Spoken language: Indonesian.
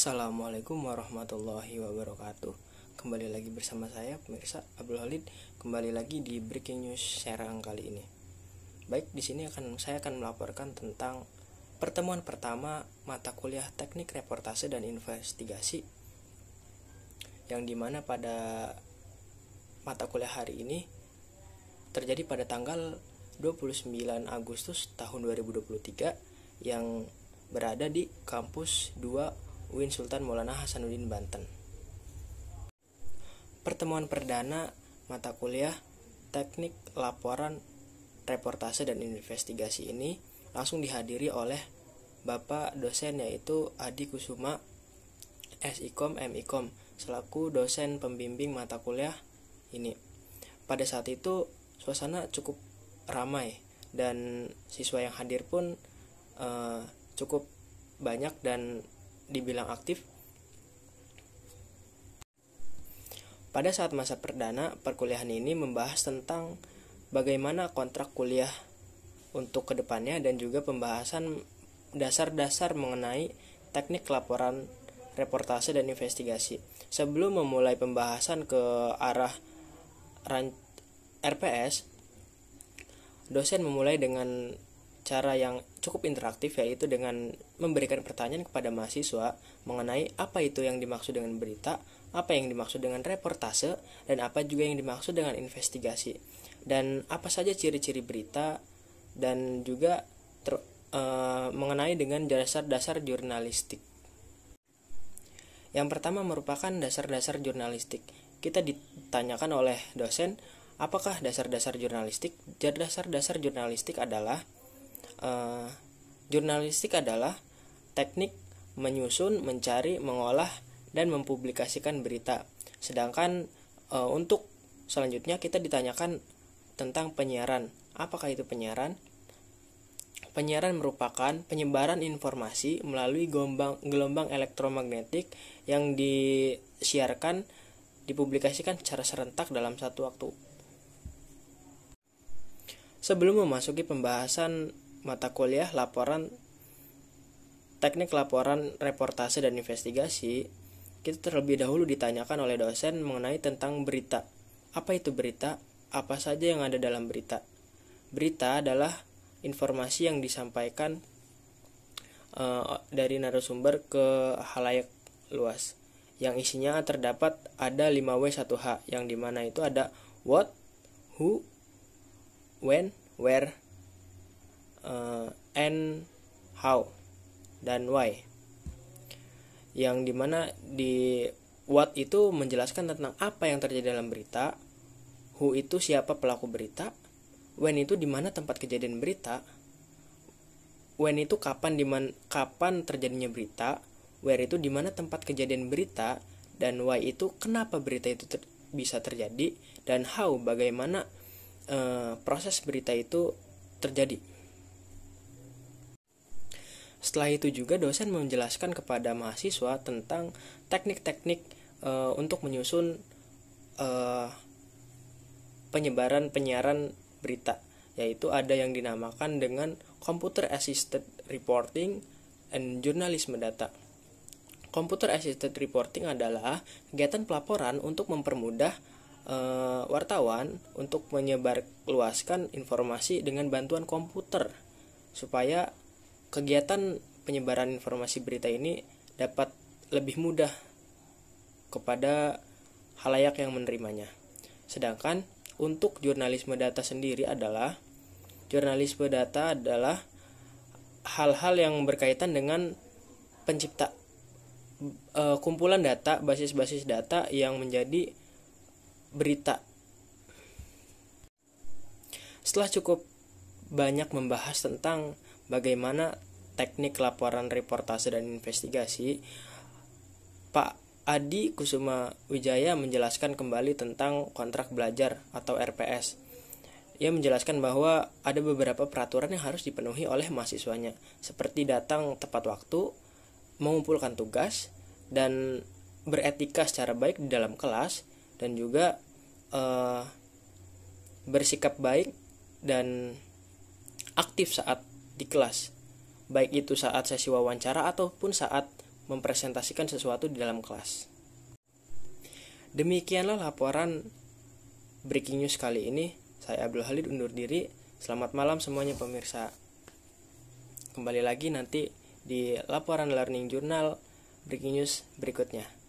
Assalamualaikum warahmatullahi wabarakatuh. Kembali lagi bersama saya pemirsa Abdul Halid, kembali lagi di Breaking News Serang kali ini. Baik, di sini saya akan melaporkan tentang pertemuan pertama mata kuliah Teknik Reportase dan Investigasi, yang dimana pada mata kuliah hari ini terjadi pada tanggal 29 Agustus tahun 2023 yang berada di kampus 2 UIN Sultan Maulana Hasanuddin Banten. Pertemuan perdana mata kuliah Teknik Laporan Reportase dan Investigasi ini langsung dihadiri oleh Bapak dosen, yaitu Adi Kusuma SIKOM MIKOM selaku dosen pembimbing mata kuliah ini. Pada saat itu suasana cukup ramai dan siswa yang hadir pun cukup banyak dan dibilang aktif. Pada saat masa perdana, perkuliahan ini membahas tentang bagaimana kontrak kuliah untuk kedepannya dan juga pembahasan dasar-dasar mengenai teknik laporan reportase dan investigasi. Sebelum memulai pembahasan ke arah RPS, dosen memulai dengan cara yang cukup interaktif, yaitu dengan memberikan pertanyaan kepada mahasiswa mengenai apa itu yang dimaksud dengan berita, apa yang dimaksud dengan reportase, dan apa juga yang dimaksud dengan investigasi, dan apa saja ciri-ciri berita, dan juga mengenai dengan dasar-dasar jurnalistik. Yang pertama merupakan dasar-dasar jurnalistik. Kita ditanyakan oleh dosen, apakah dasar-dasar jurnalistik? Dasar-dasar jurnalistik adalah jurnalistik adalah teknik menyusun, mencari, mengolah, dan mempublikasikan berita. Sedangkan untuk selanjutnya kita ditanyakan tentang penyiaran. Apakah itu penyiaran? Penyiaran merupakan penyebaran informasi melalui gelombang elektromagnetik yang dipublikasikan secara serentak dalam satu waktu. Sebelum memasuki pembahasan mata kuliah teknik laporan reportase dan investigasi, kita terlebih dahulu ditanyakan oleh dosen mengenai tentang berita. Apa itu berita? Apa saja yang ada dalam berita? Berita adalah informasi yang disampaikan dari narasumber ke halayak luas, yang isinya terdapat ada 5W1H, yang dimana itu ada what, who, when, where, and how, dan why. Yang dimana di what itu menjelaskan tentang apa yang terjadi dalam berita, who itu siapa pelaku berita, when itu di mana tempat kejadian berita, when itu kapan terjadinya berita, where itu di mana tempat kejadian berita, dan why itu kenapa berita itu bisa terjadi, dan how bagaimana proses berita itu terjadi. Setelah itu juga dosen menjelaskan kepada mahasiswa tentang teknik-teknik untuk menyusun penyiaran berita, yaitu ada yang dinamakan dengan Computer Assisted Reporting and Journalism Data. Computer Assisted Reporting adalah kegiatan pelaporan untuk mempermudah wartawan untuk menyebarluaskan informasi dengan bantuan komputer, supaya kegiatan penyebaran informasi berita ini dapat lebih mudah kepada halayak yang menerimanya. Sedangkan untuk jurnalisme data sendiri adalah hal-hal yang berkaitan dengan kumpulan data, basis-basis data yang menjadi berita. Setelah cukup banyak membahas tentang bagaimana teknik laporan reportase dan investigasi, Pak Adi Kusuma Wijaya menjelaskan kembali tentang kontrak belajar atau RPS. Ia menjelaskan bahwa ada beberapa peraturan yang harus dipenuhi oleh mahasiswanya, seperti datang tepat waktu, mengumpulkan tugas, dan beretika secara baik di dalam kelas, dan juga bersikap baik dan aktif saat di kelas, baik itu saat sesi wawancara ataupun saat mempresentasikan sesuatu di dalam kelas. Demikianlah laporan Breaking News kali ini. Saya Abdul Halid undur diri. Selamat malam semuanya pemirsa. Kembali lagi nanti di laporan Learning Journal Breaking News berikutnya.